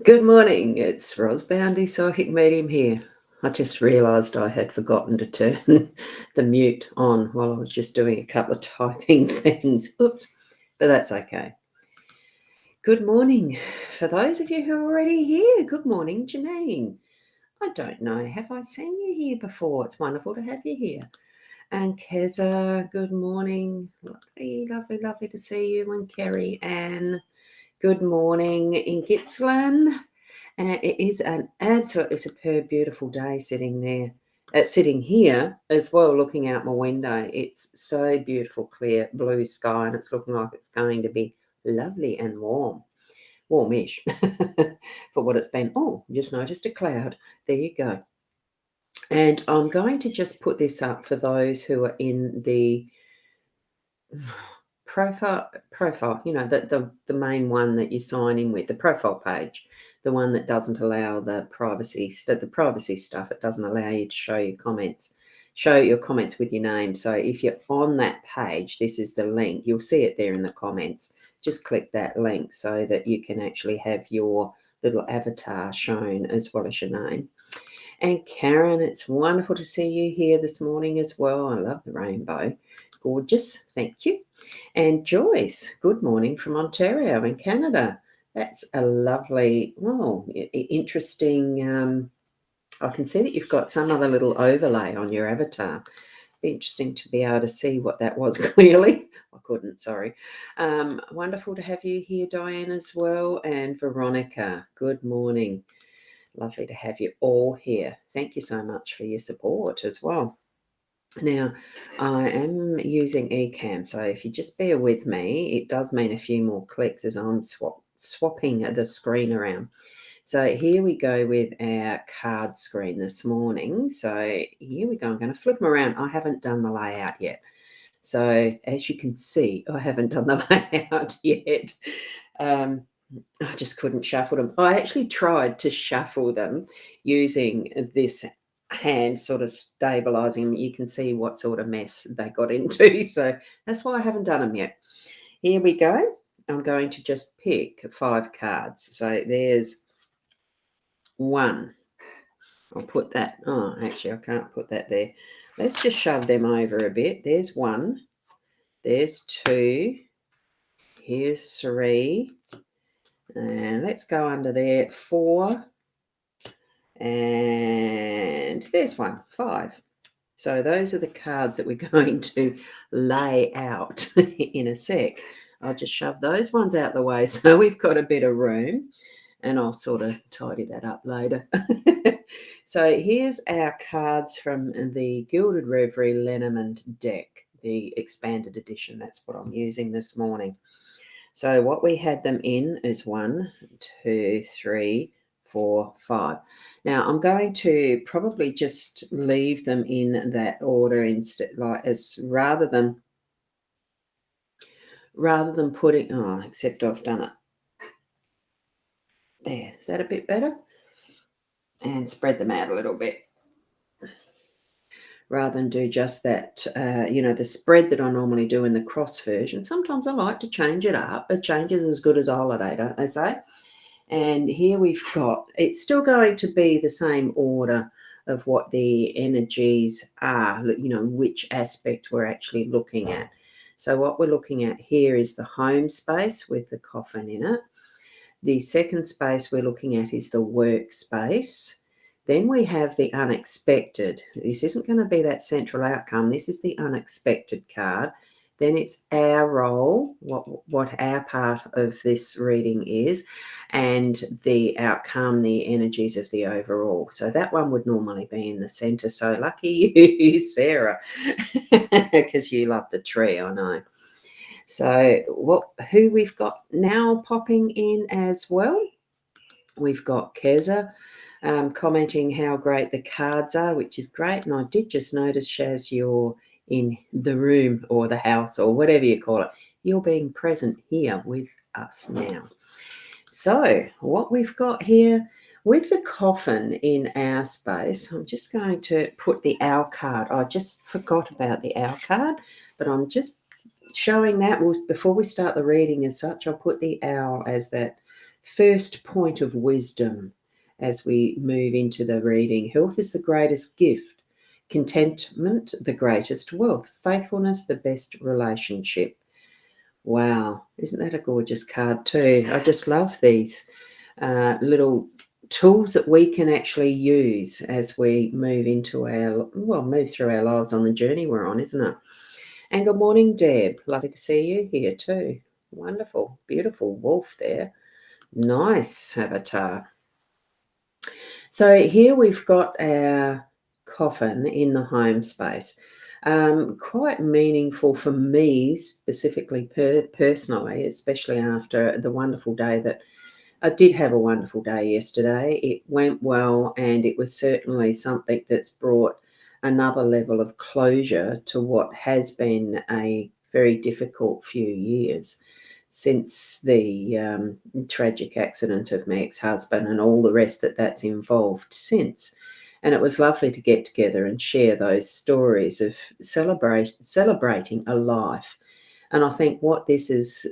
Good morning, it's Rosboundy Psychic Medium here. I just realised I had forgotten to turn the mute on while I was just doing a couple of typing things. Oops, but that's okay. Good morning. For those of you who are already here, good morning, Janine. I don't know, have I seen you here before? It's wonderful to have you here. And Keza, good morning. Lovely, lovely, lovely to see you. And Kerry Ann, good morning in Gippsland. And it is an absolutely superb, beautiful day sitting there, sitting here as well, looking out my window. It's so beautiful, clear blue sky, and it's looking like it's going to be lovely and warmish for what it's been. Oh, just noticed a cloud. There you go. And I'm going to just put this up for those who are in the profile, the main one that you sign in with, the profile page, the one that doesn't allow the privacy stuff. It doesn't allow you to show your comments with your name. So if you're on that page, this is the link. You'll see it there in the comments. Just click that link so that you can actually have your little avatar shown as well as your name. And Karen, it's wonderful to see you here this morning as well. I love the rainbow. Gorgeous. Thank you. And Joyce, good morning from Ontario in Canada. That's a lovely, interesting. I can see that you've got some other little overlay on your avatar. Be interesting to be able to see what that was clearly. I couldn't, sorry. Wonderful to have you here, Diane, as well. And Veronica, good morning. Lovely to have you all here. Thank you so much for your support as well. Now, I am using Ecamm, so if you just bear with me, it does mean a few more clicks as I'm swapping the screen around. So here we go with our card screen this morning. So here we go. I'm going to flip them around. I haven't done the layout yet. So as you can see, I haven't done the layout yet. I just couldn't shuffle them. I actually tried to shuffle them using this hand sort of stabilizing them. You can see what sort of mess they got into. So that's why I haven't done them yet. Here we go. I'm going to just pick 5 cards. So there's 1. I'll put that. Oh, actually, I can't put that there. Let's just shove them over a bit. There's 1. There's 2. Here's 3. And let's go under there. 4. And there's 1, 5. So those are the cards that we're going to lay out in a sec. I'll just shove those ones out the way so we've got a bit of room, and I'll sort of tidy that up later. So here's our cards from the Gilded Reverie Lenormand deck, the expanded edition. That's what I'm using this morning. So what we had them in is 1, 2, 3, 4, 5. Now I'm going to probably just leave them in that order instead, rather than putting. Oh, except I've done it there. Is that a bit better? And spread them out a little bit, rather than do just that. The spread that I normally do in the cross version. Sometimes I like to change it up. A change is as good as a holiday, don't they say? And here we've got, it's still going to be the same order of what the energies are, which aspect we're actually looking at. So what we're looking at here is the home space with the coffin in it. The second space we're looking at is the workspace. Then we have the unexpected. This isn't going to be that central outcome. This is the unexpected card. Then it's our role, what our part of this reading is, and the outcome, the energies of the overall. So that one would normally be in the center. So lucky you, Sarah, because you love the tree, I know. So who we've got now popping in as well? We've got Keza commenting how great the cards are, which is great. And I did just notice, Shaz, you're in the room or the house or whatever you call it. You're being present here with us now. So what we've got here with the coffin in our space, I'm just going to put the owl card. I just forgot about the owl card, but I'm just showing that before we start the reading as such. I'll put the owl as that first point of wisdom as we move into the reading. Health is the greatest gift, contentment the greatest wealth, faithfulness the best relationship. Wow, isn't that a gorgeous card too? I just love these little tools that we can actually use as we move through our lives on the journey we're on, isn't it? And good morning, Deb. Lovely to see you here too. Wonderful, beautiful wolf there. Nice avatar. So here we've got our coffin in the home space. Quite meaningful for me specifically, personally, especially after the wonderful day that I did have a wonderful day yesterday. It went well, and it was certainly something that's brought another level of closure to what has been a very difficult few years since the tragic accident of my ex-husband and all the rest that's involved since. And it was lovely to get together and share those stories of celebrating a life. And I think what this is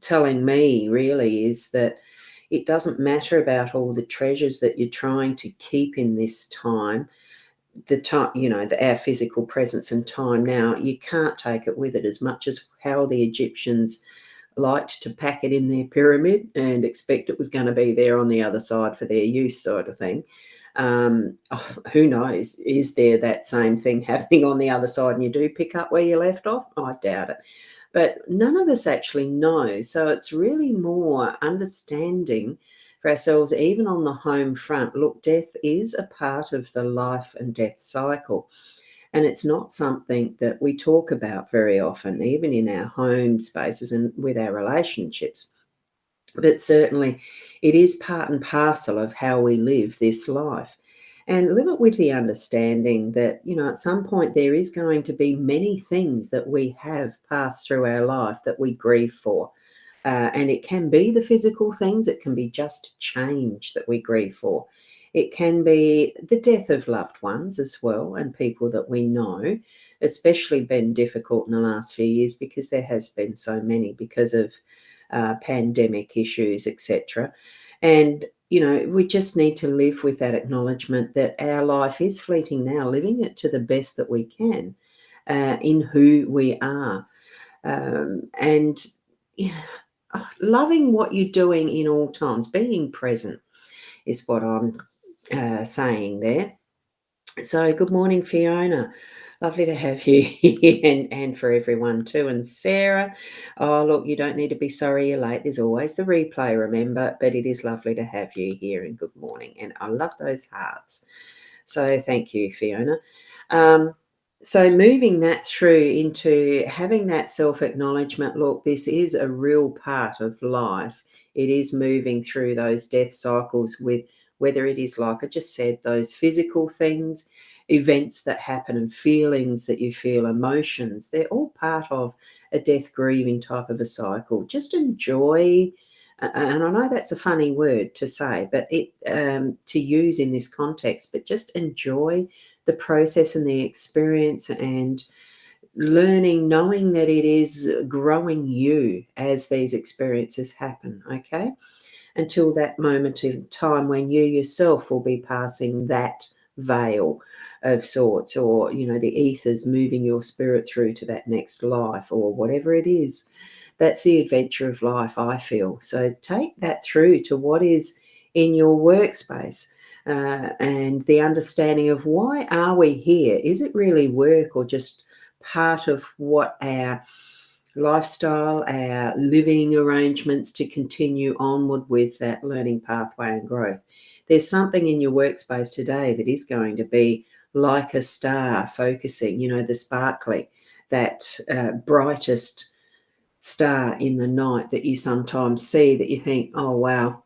telling me really is that it doesn't matter about all the treasures that you're trying to keep in this time. The time, our physical presence and time now, you can't take it with it, as much as how the Egyptians liked to pack it in their pyramid and expect it was going to be there on the other side for their use, sort of thing. Who knows? Is there that same thing happening on the other side and you do pick up where you left off? I doubt it. But none of us actually know. So it's really more understanding for ourselves, even on the home front. Look, death is a part of the life and death cycle. And it's not something that we talk about very often, even in our home spaces and with our relationships. But certainly it is part and parcel of how we live this life. And live it with the understanding that, at some point there is going to be many things that we have passed through our life that we grieve for. And it can be the physical things, it can be just change that we grieve for. It can be the death of loved ones as well, and people that we know, especially been difficult in the last few years because there has been so many because of pandemic issues, etc. And, we just need to live with that acknowledgement that our life is fleeting now, living it to the best that we can in who we are. And, loving what you're doing in all times, being present is what I'm saying there. So good morning, Fiona. Lovely to have you here, and for everyone too. And Sarah, oh, look, you don't need to be sorry you're late. There's always the replay, remember, but it is lovely to have you here, and good morning. And I love those hearts. So thank you, Fiona. So moving that through into having that self-acknowledgement, look, this is a real part of life. It is moving through those death cycles with, whether it is, like I just said, those physical things, events that happen and feelings that you feel, emotions, they're all part of a death grieving type of a cycle. Just enjoy, and I know that's a funny word to say, but it to use in this context, but just enjoy the process and the experience and learning, knowing that it is growing you as these experiences happen, okay? Until that moment in time when you yourself will be passing that veil of sorts, or, the ethers moving your spirit through to that next life or whatever it is. That's the adventure of life, I feel. So take that through to what is in your workspace. And the understanding of, why are we here? Is it really work or just part of what our lifestyle, our living arrangements to continue onward with that learning pathway and growth? There's something in your workspace today that is going to be like a star focusing, the sparkly, that brightest star in the night that you sometimes see, that you think, oh, wow,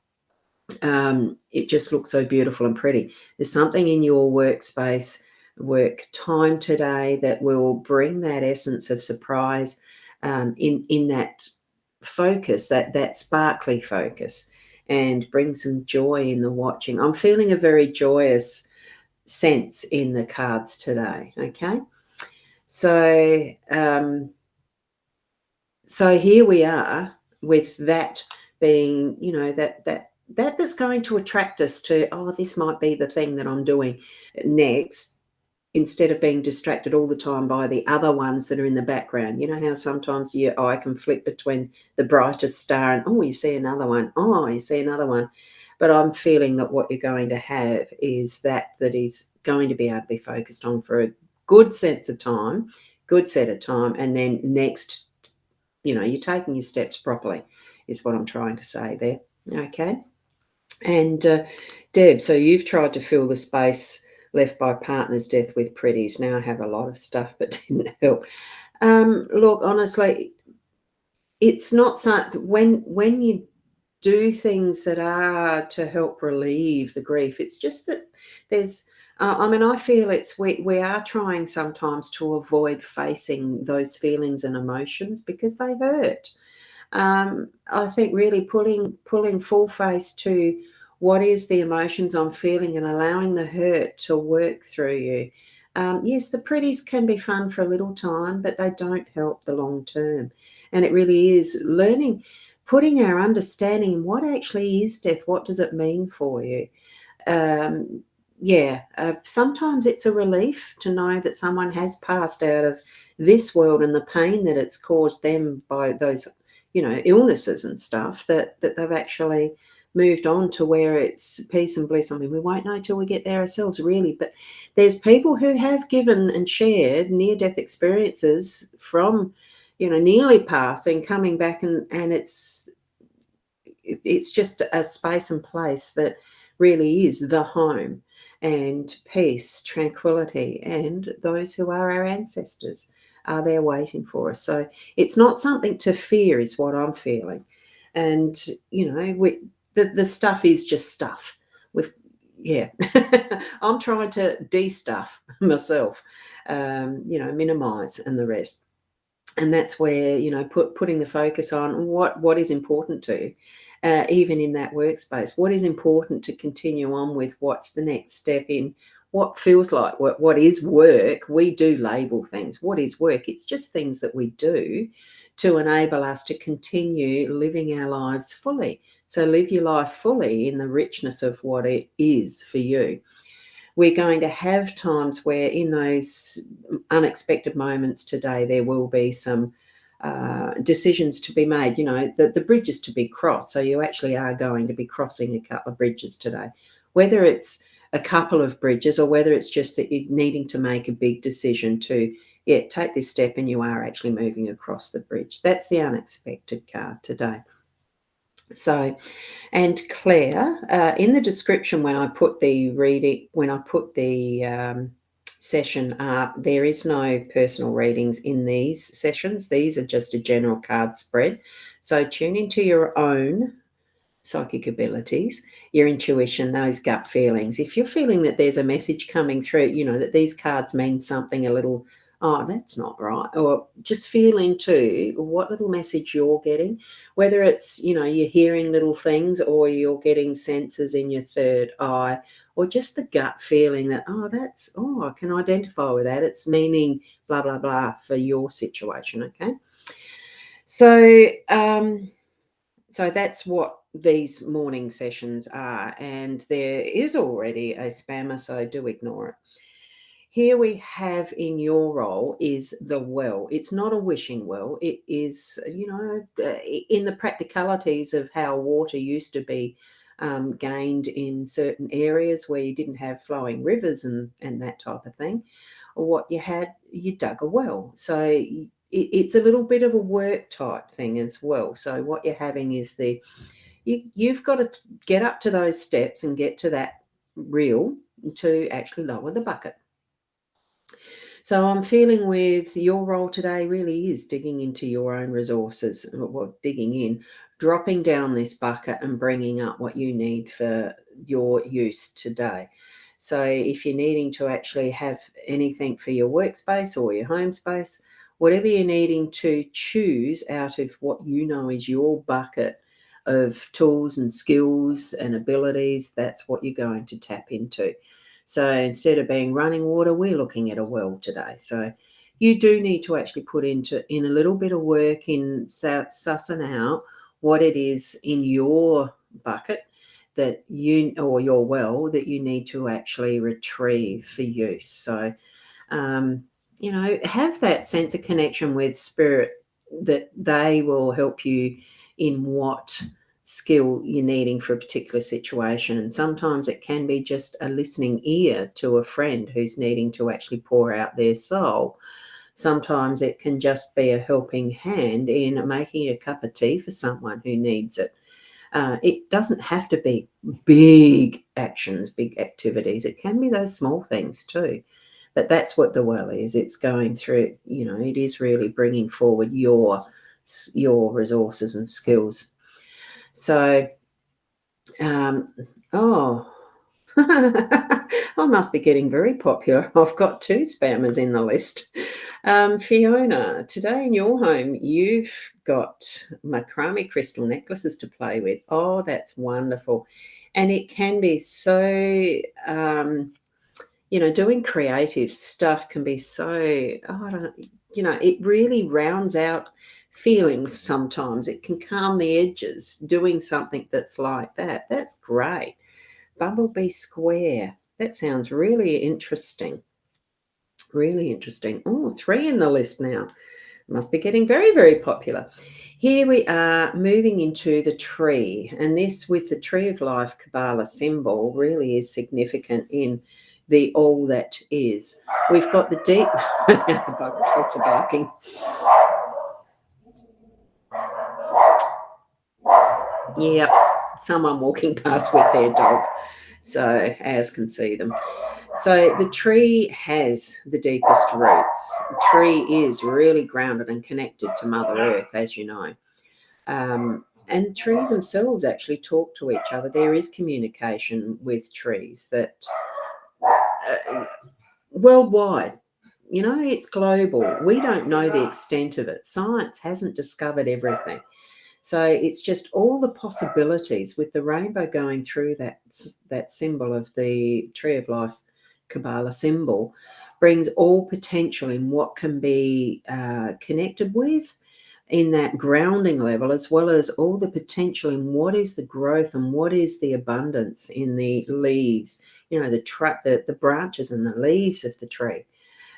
it just looks so beautiful and pretty. There's something in your workspace, work time today that will bring that essence of surprise in that focus, that sparkly focus, and bring some joy in the watching. I'm feeling a very joyous sense in the cards today, okay? So, so here we are with that being, that's going to attract us to, oh, this might be the thing that I'm doing next, instead of being distracted all the time by the other ones that are in the background. You know how sometimes your eye can flip between the brightest star and, oh, you see another one. Oh, you see another one. But I'm feeling that what you're going to have is that is going to be able to be focused on for a good sense of time, good set of time, and then next, you're taking your steps properly is what I'm trying to say there. Okay. And Deb, so you've tried to fill the space left by partner's death with pretties. Now I have a lot of stuff, but didn't help. Look, honestly, it's not something when you do things that are to help relieve the grief. It's just that there's. I feel it's we are trying sometimes to avoid facing those feelings and emotions because they hurt. I think really pulling full face to what is the emotions I'm feeling and allowing the hurt to work through you. Yes, the pretties can be fun for a little time, but they don't help the long term. And it really is learning, putting our understanding in what actually is death. What does it mean for you? Sometimes it's a relief to know that someone has passed out of this world and the pain that it's caused them by those, illnesses and stuff, that they've actually moved on to where it's peace and bliss. I mean, we won't know till we get there ourselves, really. But there's people who have given and shared near-death experiences from, nearly passing, coming back, and it's just a space and place that really is the home, and peace, tranquility, and those who are our ancestors are there waiting for us. So it's not something to fear is what I'm feeling. And, the stuff is just stuff. With Yeah. I'm trying to de-stuff myself, minimize and the rest. And that's where, putting the focus on what is important to, even in that workspace, what is important to continue on with, what's the next step in what feels like what is work. We do label things. What is work? It's just things that we do to enable us to continue living our lives fully. So live your life fully in the richness of what it is for you. We're going to have times where in those unexpected moments today, there will be some decisions to be made, the bridges to be crossed. So you actually are going to be crossing a couple of bridges today, whether it's a couple of bridges or whether it's just that you're needing to make a big decision to, take this step and you are actually moving across the bridge. That's the unexpected card today. So, and Claire, in the description when I put the session up, there is no personal readings in these sessions. These are just a general card spread. So tune into your own psychic abilities, your intuition, those gut feelings. If you're feeling that there's a message coming through, that these cards mean something a little, oh, that's not right, or just feel into what little message you're getting, whether it's, you're hearing little things or you're getting senses in your third eye, or just the gut feeling that, I can identify with that. It's meaning blah, blah, blah for your situation, okay? So that's what these morning sessions are, and there is already a spammer, so do ignore it. Here we have in your role is the well. It's not a wishing well. It is, in the practicalities of how water used to be gained in certain areas where you didn't have flowing rivers and that type of thing. What you dug a well. So it's a little bit of a work type thing as well. So what you're having is you've got to get up to those steps and get to that reel to actually lower the bucket. So I'm feeling with your role today really is digging into your own resources, digging in, dropping down this bucket and bringing up what you need for your use today. So if you're needing to actually have anything for your workspace or your home space, whatever you're needing to choose out of what you know is your bucket of tools and skills and abilities, that's what you're going to tap into. So instead of being running water, we're looking at a well today. So you do need to actually put in a little bit of work in sussing out what it is in your bucket that you, or your well, that you need to actually retrieve for use. So, have that sense of connection with spirit, that they will help you in what skill you're needing for a particular situation. And sometimes it can be just a listening ear to a friend who's needing to actually pour out their soul. Sometimes it can just be a helping hand in making a cup of tea for someone who needs it. It doesn't have to be big actions, big activities. It can be those small things too. But that's what the well is. It's going through, it is really bringing forward your resources and skills. So, oh, I must be getting very popular. I've got 2 spammers in the list. Fiona, today in your home, you've got macrame crystal necklaces to play with. Oh, that's wonderful. And it can be so, doing creative stuff can be so, I don't know, it really rounds out feelings sometimes. It can calm the edges doing something that's like that. That's great. Bumblebee Square. That sounds really interesting. Really interesting. Oh, 3 in the list now. Must be getting very, very popular. Here we are moving into the tree. And this, with the Tree of Life Kabbalah symbol, really is significant in the all that is. We've got the deep... the dogs are barking. Yeah, someone walking past with their dog. So ours can see them. So the tree has the deepest roots. The tree is really grounded and connected to Mother Earth, as you know. And trees themselves actually talk to each other. There is communication with trees that worldwide, it's global. We don't know the extent of it. Science hasn't discovered everything. So it's just all the possibilities with the rainbow going through that symbol of the Tree of Life Kabbalah symbol, brings all potential in what can be connected with in that grounding level, as well as all the potential in what is the growth and what is the abundance in the leaves, the branches and the leaves of the tree.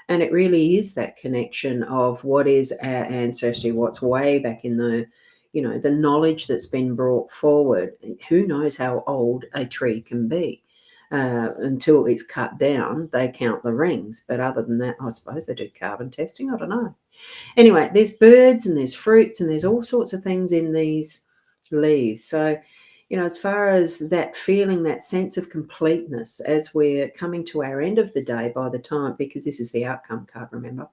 And it really is that connection of what is our ancestry, what's way back in the knowledge that's been brought forward. Who knows how old a tree can be? Until it's cut down, they count the rings. But other than that, I suppose they do carbon testing. I don't know. Anyway, there's birds and there's fruits and there's all sorts of things in these leaves. So, as far as that feeling, that sense of completeness as we're coming to our end of the day by the time, because this is the outcome card, remember,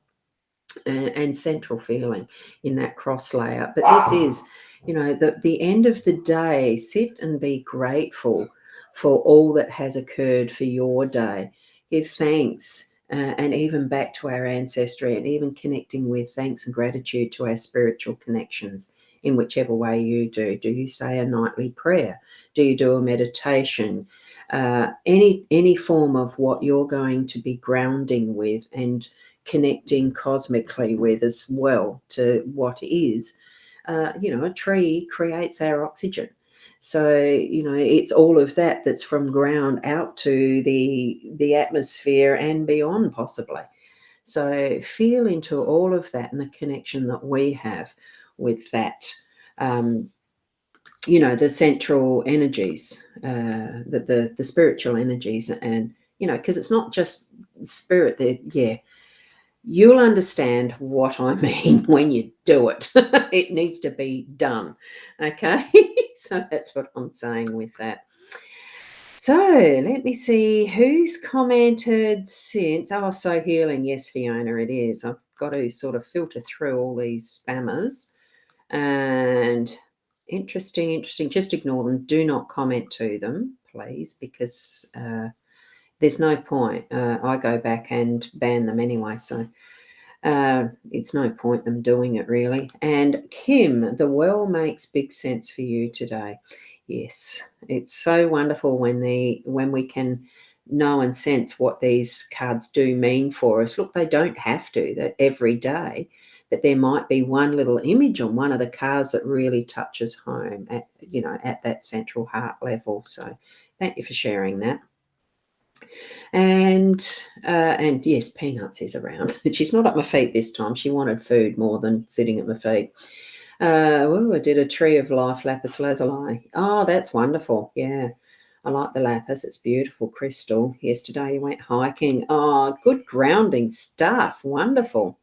and central feeling in that cross layout. But this is, the end of the day. Sit and be grateful for all that has occurred for your day. Give thanks, and even back to our ancestry, and even connecting with thanks and gratitude to our spiritual connections in whichever way you do. Do you say a nightly prayer? Do you do a meditation? Any form of what you're going to be grounding with and connecting cosmically with as well to what is. A tree creates our oxygen. So, it's all of that that's from ground out to the atmosphere and beyond possibly. So feel into all of that and the connection that we have with that, the central energies, the spiritual energies. And, because it's not just spirit there. Yeah, you'll understand what I mean when you do it. It needs to be done. Okay. So that's what I'm saying with that. So let me see who's commented since. Oh, so healing. Yes, Fiona, it is. I've got to sort of filter through all these spammers. And interesting. Just ignore them. Do not comment to them, please, because there's no point. I go back and ban them anyway. So it's no point them doing it, really. And Kim, the well makes big sense for you today. Yes, it's so wonderful when we can know and sense what these cards do mean for us. Look, they don't have to that every day. but there might be one little image on one of the cards that really touches home at that central heart level. So thank you for sharing that. And yes, Peanuts is around. She's not at my feet this time. She wanted food more than sitting at my feet. I did a Tree of Life lapis lazuli. Oh, that's wonderful. Yeah, I like the lapis. It's beautiful crystal. Yesterday you went hiking. Oh, good grounding stuff. Wonderful.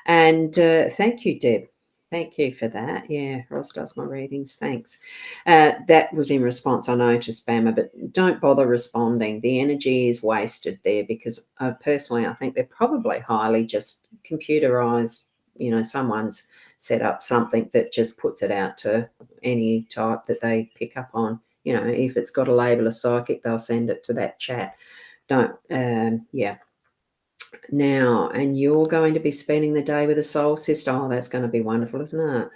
And thank you, Deb. Thank you for that. Yeah, Ross does my readings. Thanks. That was in response, I know, to spammer, but don't bother responding. The energy is wasted there because personally, I think they're probably highly just computerized. Someone's set up something that just puts it out to any type that they pick up on. If it's got a label of psychic, they'll send it to that chat. Don't, yeah. Now, and you're going to be spending the day with a soul sister. Oh, that's going to be wonderful, isn't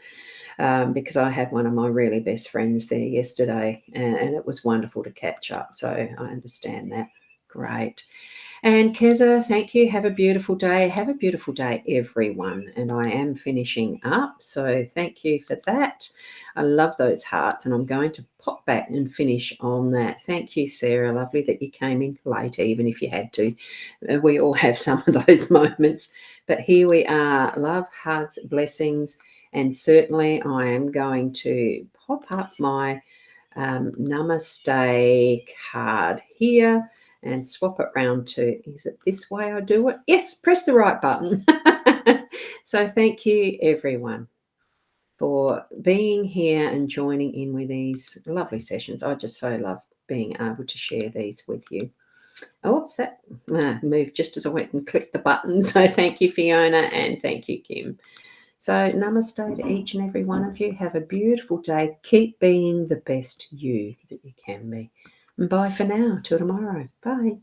it? Because I had one of my really best friends there yesterday, and it was wonderful to catch up. So I understand that. Great. And Keza, thank you. Have a beautiful day. Have a beautiful day, everyone. And I am finishing up. So thank you for that. I love those hearts, and I'm going to pop back and finish on that. Thank you, Sarah. Lovely that you came in late, even if you had to. We all have some of those moments. But here we are. Love, hugs, blessings. And certainly I am going to pop up my Namaste card here and swap it round to, is it this way I do it? Yes, press the right button. So thank you, everyone, for being here and joining in with these lovely sessions. I just so love being able to share these with you. Oh, what's that? Moved just as I went and clicked the button. So thank you, Fiona, and thank you, Kim. So namaste to each and every one of you. Have a beautiful day. Keep being the best you that you can be. And bye for now. Till tomorrow. Bye.